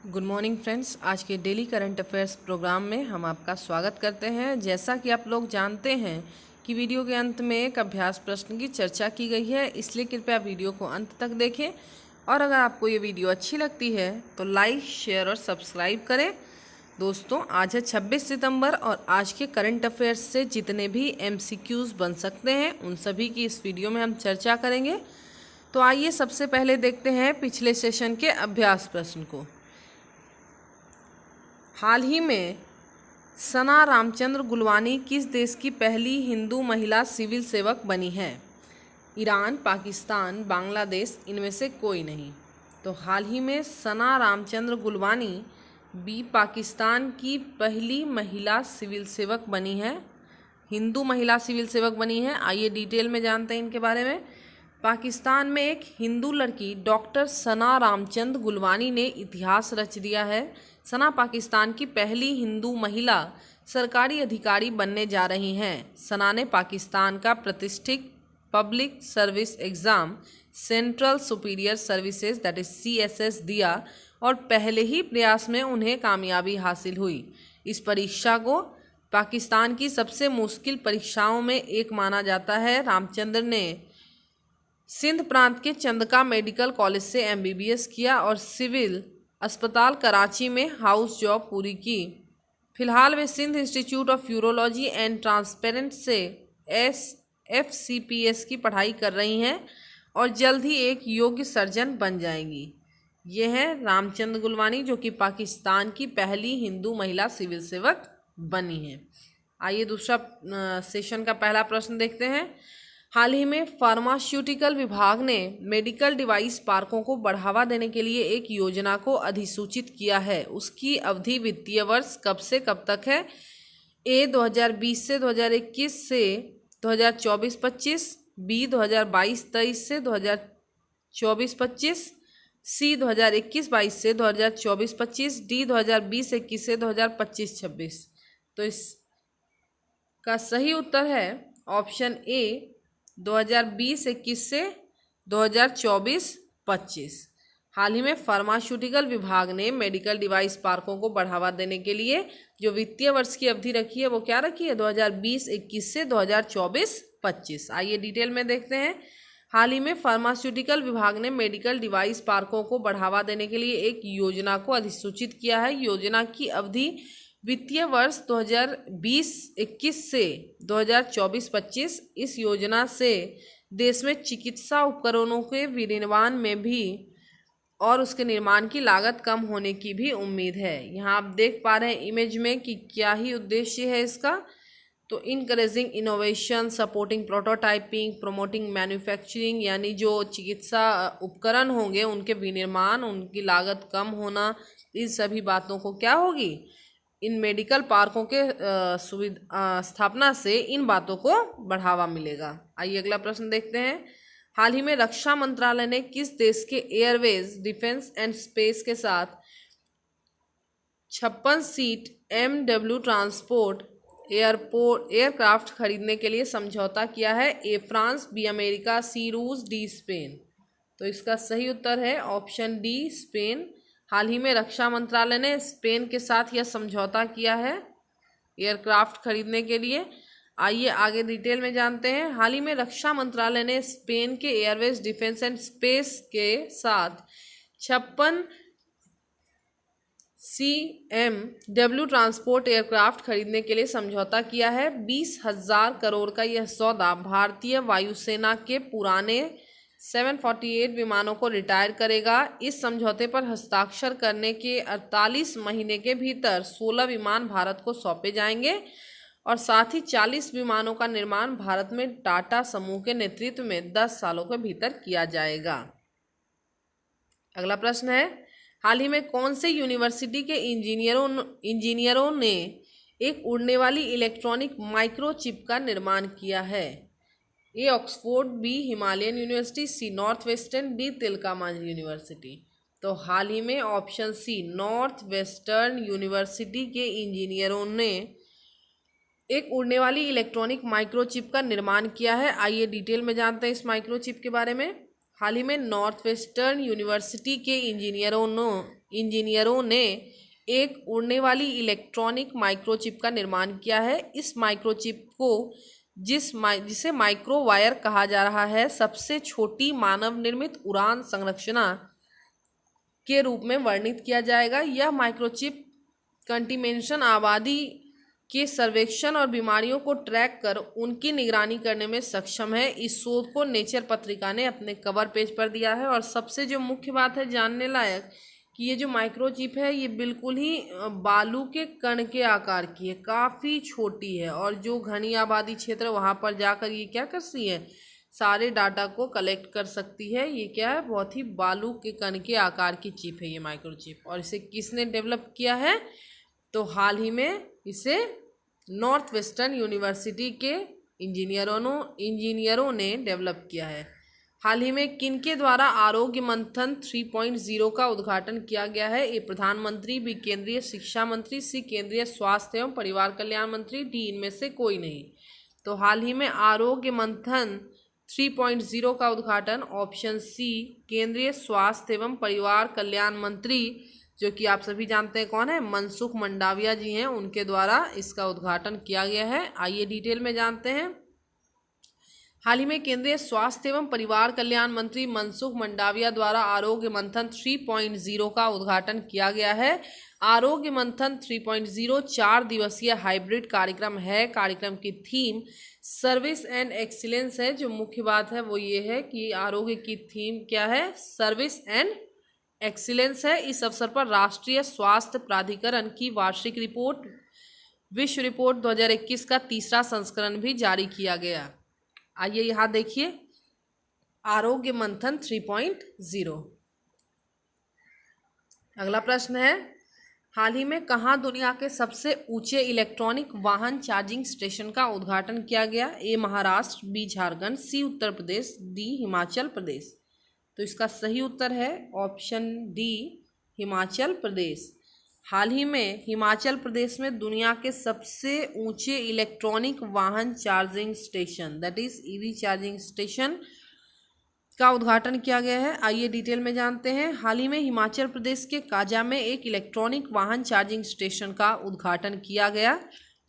Good morning friends. आज के daily current affairs programme में हम आपका स्वागत करते हैं। जैसा कि आप लोग जानते हैं कि वीडियो के अंत में एक अभ्यास प्रश्न की चर्चा की गई है, इसलिए कृपया वीडियो को अंत तक देखें और अगर आपको ये वीडियो अच्छी लगती है तो लाइक, शेयर और सब्सक्राइब करें। दोस्तों, आज है 26 सितंबर और आज के करंट अफेयर्स से जितने भी MCQs बन सकते हैं उन सभी की इस वीडियो में हम चर्चा करेंगे। तो आइए सबसे पहले देखते हैं पिछले सेशन के अभ्यास प्रश्न को। हाल ही में सना रामचंद्र गुलवानी किस देश की पहली हिंदू महिला सिविल सेवक बनी है? ईरान, पाकिस्तान, बांग्लादेश, इनमें से कोई नहीं। तो हाल ही में सना रामचंद्र गुलवानी पाकिस्तान की पहली महिला सिविल सेवक बनी है, हिंदू महिला सिविल सेवक बनी है। आइए डिटेल में जानते हैं इनके बारे में। पाकिस्तान में एक हिंदू लड़की डॉक्टर सना रामचंद्र गुलवानी ने इतिहास रच दिया है। सना पाकिस्तान की पहली हिंदू महिला सरकारी अधिकारी बनने जा रही हैं। सना ने पाकिस्तान का प्रतिष्ठित public service exam central superior services that is CSS दिया और पहले ही प्रयास में उन्हें कामयाबी हासिल हुई। इस परीक्षा को पाकिस्तान की सबसे मुश्किल परीक्षाओं में एक माना जाता है। रामचंद्र ने सिंध प्रांत के चंदका मेडिकल कॉलेज से MBBS किया और सिविल अस्पताल कराची में हाउस जॉब पूरी की। फिलहाल वे Sindh institute of urology and transparent से FCPS की पढ़ाई कर रही हैं और जल्द ही एक योग्य सर्जन बन जाएंगी। ये है रामचंद्र गुलवानी, जो कि पाकिस्तान की पहली हिंदू महिला सिविल सेवक बनी है। आइए दूसरा सेशन का पहला प्रश्न देखते हैं। हाल ही में फार्मास्यूटिकल विभाग ने मेडिकल डिवाइस पार्कों को बढ़ावा देने के लिए एक योजना को अधिसूचित किया है। उसकी अवधि वित्तीय वर्ष कब से कब तक है? A 2020 से 2021 से 2024-25, B 2022-23 से 2024-25, C 2021-22 से 2024-25, D 2020-21 से 2025-26। तो इसका सही उत्तर है ऑप्शन A 2020-21 से 2024-25। हाल ही में फार्मास्यूटिकल विभाग ने मेडिकल डिवाइस पार्कों को बढ़ावा देने के लिए जो वित्तीय वर्ष की अवधि रखी है वो क्या रखी है? 2020-21 से 2024-25। आइए डिटेल में देखते हैं। हाल ही में फार्मास्यूटिकल विभाग ने मेडिकल डिवाइस पार्कों को बढ़ावा देने के लिए एक योजना को अधिसूचित किया है। योजना की अवधि वित्तीय वर्ष 2020-21 से 2024-25। इस योजना से देश में चिकित्सा उपकरणों के विनिर्माण में भी और उसके निर्माण की लागत कम होने की भी उम्मीद है। यहाँ आप देख पा रहे हैं इमेज में कि क्या ही उद्देश्य है इसका। तो encouraging innovation, supporting prototyping, promoting manufacturing, यानी जो चिकित्सा उपकरण होंगे उनके विनिर्माण, उनकी लागत कम होना, इन सभी बातों को क्या होगी? इन मेडिकल पार्कों के स्थापना से इन बातों को बढ़ावा मिलेगा। आइए अगला प्रश्न देखते हैं। हाल ही में रक्षा मंत्रालय ने किस देश के एयरवेज, डिफेंस एंड स्पेस के साथ 56 सीट MW ट्रांसपोर्ट एयरक्राफ्ट खरीदने के लिए समझौता किया है? A France, B America, C रूस, D स्पेन। तो इसका सही उत्तर है ऑप्शन D स्पेन। हाल ही में रक्षा मंत्रालय ने स्पेन के साथ यह समझौता किया है एयरक्राफ्ट खरीदने के लिए। आइए आगे डिटेल में जानते हैं। हाल ही में रक्षा मंत्रालय ने स्पेन के एयरवेज, डिफेंस एंड स्पेस के साथ 56 CMW ट्रांसपोर्ट एयरक्राफ्ट खरीदने के लिए समझौता किया है। 20,000 करोड़ का यह सौदा भारतीय वायुसेना के पुराने 748 विमानों को रिटायर करेगा। इस समझौते पर हस्ताक्षर करने के 48 महीने के भीतर 16 विमान भारत को सौंपे जाएंगे और साथ ही 40 विमानों का निर्माण भारत में टाटा समूह के नेतृत्व में 10 सालों के भीतर किया जाएगा। अगला प्रश्न है। हाल ही में कौन से यूनिवर्सिटी के इंजीनियरों ने एक उड़ने वाली इलेक्ट्रॉनिक माइक्रोचिप का निर्माण किया है? A Oxford, B Himalayan university, C north western, D तिलकामा यूनिवर्सिटी। तो हाल ही में option C north western university के इंजीनियरों ने एक उड़ने वाली इलेक्ट्रॉनिक माइक्रोचिप का निर्माण किया है। आइए डिटेल में जानते हैं इस माइक्रोचिप के बारे में। हाल ही में नॉर्थ वेस्टर्न यूनिवर्सिटी के इंजीनियरों ने एक उड़ने वाली इलेक्ट्रॉनिक माइक्रोचिप का निर्माण किया है। इस माइक्रोचिप को जिसे माइक्रोवायर कहा जा रहा है, सबसे छोटी मानव निर्मित उड़ान संरचना के रूप में वर्णित किया जाएगा। यह माइक्रोचिप कंटीमेंशन आबादी के सर्वेक्षण और बीमारियों को ट्रैक कर उनकी निगरानी करने में सक्षम है। इस शोध को नेचर पत्रिका ने अपने कवर पेज पर दिया है। और सबसे जो मुख्य बात है जानने लायक कि ये जो माइक्रोचिप है ये बिल्कुल ही बालू के कण के आकार की है, काफ़ी छोटी है। और जो घनी आबादी क्षेत्र वहाँ पर जाकर ये क्या कर सकती है, सारे डाटा को कलेक्ट कर सकती है। ये क्या है, बहुत ही बालू के कण के आकार की चिप है ये माइक्रोचिप। और इसे किसने डेवलप किया है, तो हाल ही में इसे नॉर्थ वेस्टर्न यूनिवर्सिटी के इंजीनियरों ने डेवलप किया है। हाल ही में किनके द्वारा आरोग्य मंथन 3.0 का उद्घाटन किया गया है, ए प्रधानमंत्री, बी केंद्रीय शिक्षा मंत्री, सी केंद्रीय स्वास्थ्य एवं परिवार कल्याण मंत्री, डी इनमें से कोई नहीं। तो हाल ही में आरोग्य मंथन 3.0 का उद्घाटन ऑप्शन सी केंद्रीय स्वास्थ्य एवं परिवार कल्याण मंत्री, जो कि आप सभी जानते हैं कौन है, मनसुख मंडाविया जी हैं, उनके द्वारा इसका उद्घाटन किया गया है। आइए डिटेल में जानते हैं। हाल ही में केंद्रीय स्वास्थ्य एवं परिवार कल्याण मंत्री मनसुख मंडाविया द्वारा आरोग्य मंथन 3.0 का उद्घाटन किया गया है। आरोग्य मंथन 3.0 4 दिवसीय हाइब्रिड कार्यक्रम है। कार्यक्रम की थीम सर्विस एंड एक्सीलेंस है। जो मुख्य बात है वो ये है कि आरोग्य की थीम क्या है, सर्विस एंड एक्सीलेंस है। इस अवसर पर राष्ट्रीय स्वास्थ्य प्राधिकरण की वार्षिक रिपोर्ट विश्व रिपोर्ट 2021 का तीसरा संस्करण भी जारी किया गया। आइए यहाँ देखिए आरोग्य मंथन 3.0। अगला प्रश्न है, हाल ही में कहाँ दुनिया के सबसे ऊंचे इलेक्ट्रॉनिक वाहन चार्जिंग स्टेशन का उद्घाटन किया गया, ए महाराष्ट्र, बी झारखंड, सी उत्तर प्रदेश, डी हिमाचल प्रदेश। तो इसका सही उत्तर है ऑप्शन डी हिमाचल प्रदेश। हाल ही में हिमाचल प्रदेश में दुनिया के सबसे ऊंचे इलेक्ट्रॉनिक वाहन charging station that is EV charging station का उद्घाटन किया गया है। आइए डिटेल में जानते हैं। हाल ही में हिमाचल प्रदेश के काजा में एक इलेक्ट्रॉनिक वाहन चार्जिंग स्टेशन का उद्घाटन किया गया।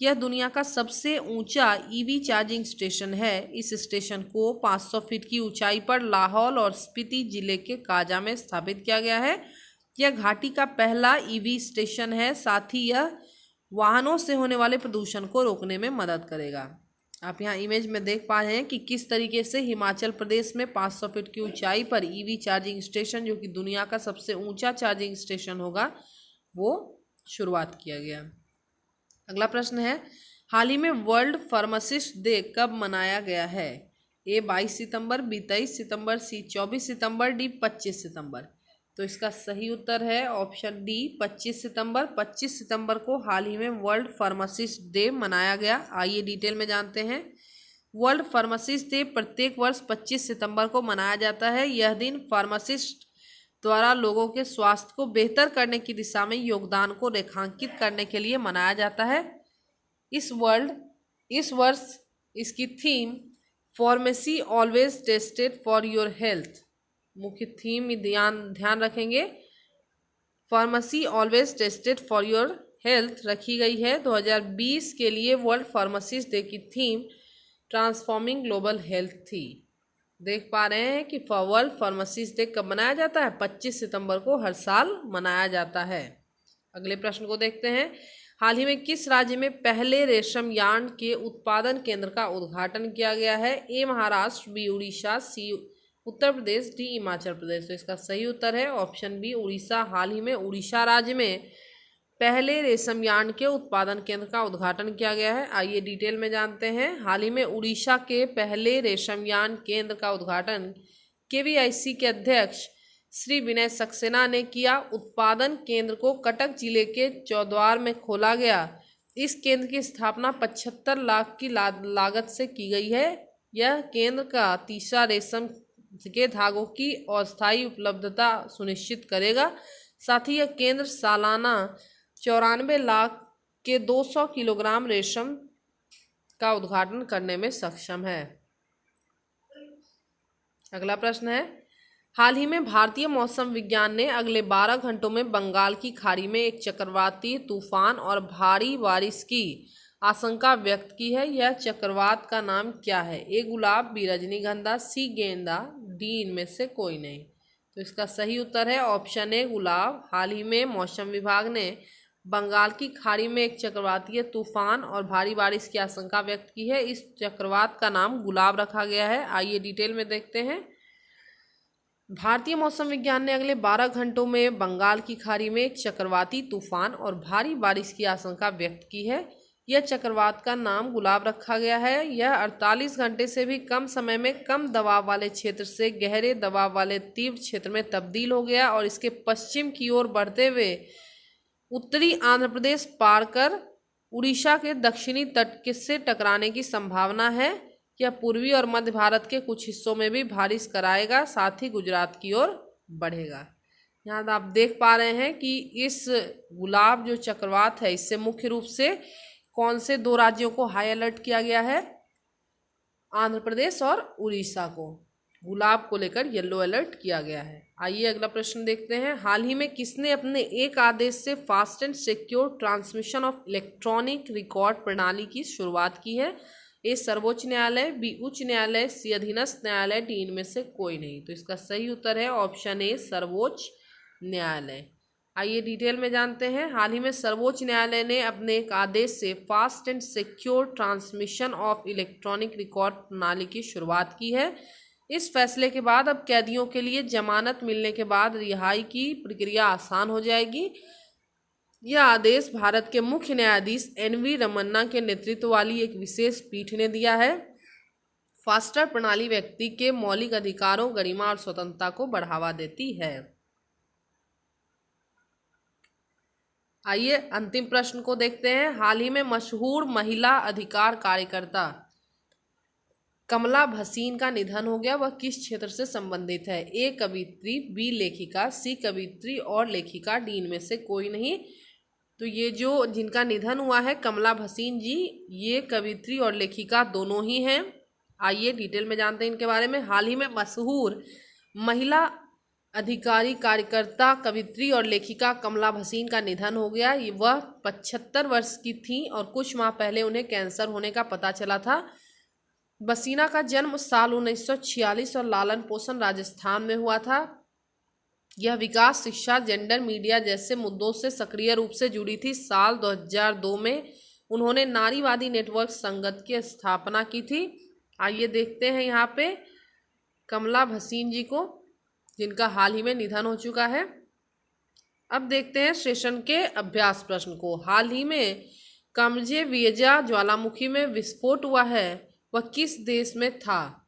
यह दुनिया का सबसे ऊंचा ईवी चार्जिंग स्टेशन है। इस स्टेशन को 500 फीट की ऊंचाई पर लाहौल और स्पीति जिले के काजा में स्थापित किया गया है। यह घाटी का पहला ईवी स्टेशन है। साथ ही यह वाहनों से होने वाले प्रदूषण को रोकने में मदद करेगा। आप यहाँ इमेज में देख पा रहे हैं कि किस तरीके से हिमाचल प्रदेश में 500 फीट की ऊंचाई पर ईवी चार्जिंग स्टेशन, जो कि दुनिया का सबसे ऊंचा चार्जिंग स्टेशन होगा, वो शुरुआत किया गया। अगला प्रश्न है, हाल ही में वर्ल्ड फार्मासिस्ट डे कब मनाया गया है, ए 22 सितंबर, बी 23 सितंबर, सी 24 सितंबर, डी 25 सितंबर। तो इसका सही उत्तर है ऑप्शन डी 25 सितंबर। 25 सितंबर को हाल ही में वर्ल्ड फार्मासिस्ट डे मनाया गया। आइए डिटेल में जानते हैं। वर्ल्ड फार्मासिस्ट डे प्रत्येक वर्ष 25 सितंबर को मनाया जाता है। यह दिन फार्मासिस्ट द्वारा लोगों के स्वास्थ्य को बेहतर करने की दिशा में योगदान को रेखांकित करने के लिए मनाया जाता है। इस वर्ष इसकी theme pharmacy always tested for your health, मुख्य थीम ध्यान रखेंगे, pharmacy always tested for your health रखी गई है। 2020 के लिए वर्ल्ड फार्मासिस्ट डे की थीम ट्रांसफॉर्मिंग ग्लोबल हेल्थ थी। देख पा रहे हैं कि वर्ल्ड फार्मासिस्ट डे कब मनाया जाता है, 25 सितंबर को हर साल मनाया जाता है। अगले प्रश्न को देखते हैं। हाल ही में किस राज्य में पहले रेशम यार्न के उत्पादन केंद्र का उद्घाटन किया गया है, ए महाराष्ट्र, बी उड़ीसा, सी उत्तर प्रदेश, डी हिमाचल प्रदेश। तो इसका सही उत्तर है ऑप्शन बी उड़ीसा। हाल ही में उड़ीसा राज्य में पहले रेशम यार्न के उत्पादन केंद्र का उद्घाटन किया गया है। आइए डिटेल में जानते हैं। हाल ही में उड़ीसा के पहले रेशम यार्न केंद्र का उद्घाटन केवीआईसी के अध्यक्ष श्री विनय सक्सेना ने किया। उत्पादन केंद्र को कटक जिले के चौद्वार में खोला गया। इस केंद्र की स्थापना 75 लाख की लागत से की गई है। यह केंद्र का तीसरा रेशम के धागों की अस्थायी उपलब्धता सुनिश्चित करेगा। साथ ही यह केंद्र सालाना 94 लाख के 200 किलोग्राम रेशम का उत्पादन करने में सक्षम है। अगला प्रश्न है, हाल ही में भारतीय मौसम विज्ञान ने अगले 12 घंटों में बंगाल की खाड़ी में एक चक्रवाती तूफान और भारी बारिश की आशंका व्यक्त की है। यह चक्रवात का नाम क्या है? ए गुलाब, बी रजनीगंधा, सी गेंदा, डी इनमें से कोई नहीं। तो इसका सही उत्तर है ऑप्शन ए गुलाब। हाल ही में मौसम विभाग ने बंगाल की खाड़ी में एक चक्रवातीय तूफान और भारी बारिश की आशंका व्यक्त की है। इस चक्रवात का नाम गुलाब रखा गया है। आइए डिटेल में देखते हैं। भारतीय मौसम विज्ञान ने अगले 12 घंटों में बंगाल की खाड़ी में एक चक्रवाती तूफान और भारी बारिश की आशंका व्यक्त की है। यह चक्रवात का नाम गुलाब रखा गया है। यह 48 घंटे से भी कम समय में कम दबाव वाले क्षेत्र से गहरे दबाव वाले तीव्र क्षेत्र में तब्दील हो गया और इसके पश्चिम की ओर बढ़ते हुए उत्तरी आंध्र प्रदेश पार कर उड़ीसा के दक्षिणी तट से टकराने की संभावना है। यह पूर्वी और मध्य भारत के कुछ हिस्सों में भी बारिश कराएगा, साथ ही गुजरात की ओर बढ़ेगा। यहाँ आप देख पा रहे हैं कि इस गुलाब जो चक्रवात है, इससे मुख्य रूप से कौन से 2 राज्यों को हाई अलर्ट किया गया है? आंध्र प्रदेश और उड़ीसा को गुलाब को लेकर येलो अलर्ट किया गया है। आइए अगला प्रश्न देखते हैं। हाल ही में किसने अपने एक आदेश से fast and secure transmission of electronic record प्रणाली की शुरुआत की है? ए सर्वोच्च न्यायालय, बी उच्च न्यायालय, सी अधीनस्थ न्यायालय, डी इनमें से कोई नहीं। तो इसका सही उत्तर है ऑप्शन ए सर्वोच्च न्यायालय। आइए डिटेल में जानते हैं। हाल ही में सर्वोच्च न्यायालय ने अपने एक आदेश से fast and secure transmission of electronic record प्रणाली की शुरुआत की है। इस फैसले के बाद अब कैदियों के लिए जमानत मिलने के बाद रिहाई की प्रक्रिया आसान हो जाएगी। यह आदेश भारत के मुख्य न्यायाधीश एन.वी. रमन्ना के नेतृत्व वाली एक विशेष पीठ ने दिया है। फास्टर प्रणाली व्यक्ति के मौलिक अधिकारों, गरिमा और स्वतंत्रता को बढ़ावा देती है। आइए अंतिम प्रश्न को देखते हैं। हाल ही में मशहूर महिला अधिकार कार्यकर्ता कमला भसीन का निधन हो गया। वह किस क्षेत्र से संबंधित है? ए कवियत्री, बी लेखिका, सी कवियत्री और लेखिका, डी इनमें से कोई नहीं। तो ये जो जिनका निधन हुआ है कमला भसीन जी, ये कवियत्री और लेखिका दोनों ही हैं। आइए डिटेल में जानते हैं इनके बारे में। हाल ही में मशहूर महिला अधिकारी कार्यकर्ता कवियत्री और लेखिका कमला भसीन का निधन हो गया। वह 75 वर्ष की थी और कुछ माह पहले उन्हें कैंसर होने का पता चला था। भसीना का जन्म साल 1946 और लालन पोषण राजस्थान में हुआ था। यह विकास, शिक्षा, जेंडर, मीडिया जैसे मुद्दों से सक्रिय रूप से जुड़ी थी। साल 2002 में उन्होंने नारीवादी नेटवर्क संगत की स्थापना की थी। आइए देखते हैं यहाँ पे कमला भसीन जी को, जिनका हाल ही में निधन हो चुका है। अब देखते हैं सेशन के अभ्यास प्रश्न को। हाल ही में कमजे वियजा ज्वालामुखी में विस्फोट हुआ है, वह किस देश में था?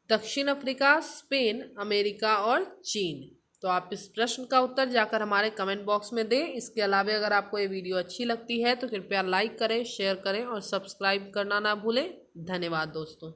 दक्षिण अफ्रीका, स्पेन, अमेरिका और चीन। तो आप इस प्रश्न का उत्तर जाकर हमारे कमेंट बॉक्स में दें। इसके अलावा अगर आपको ये वीडियो अच्छी लगती है तो कृपया लाइक करें, शेयर करें और सब्सक्राइब करना ना भूलें। धन्यवाद दोस्तों।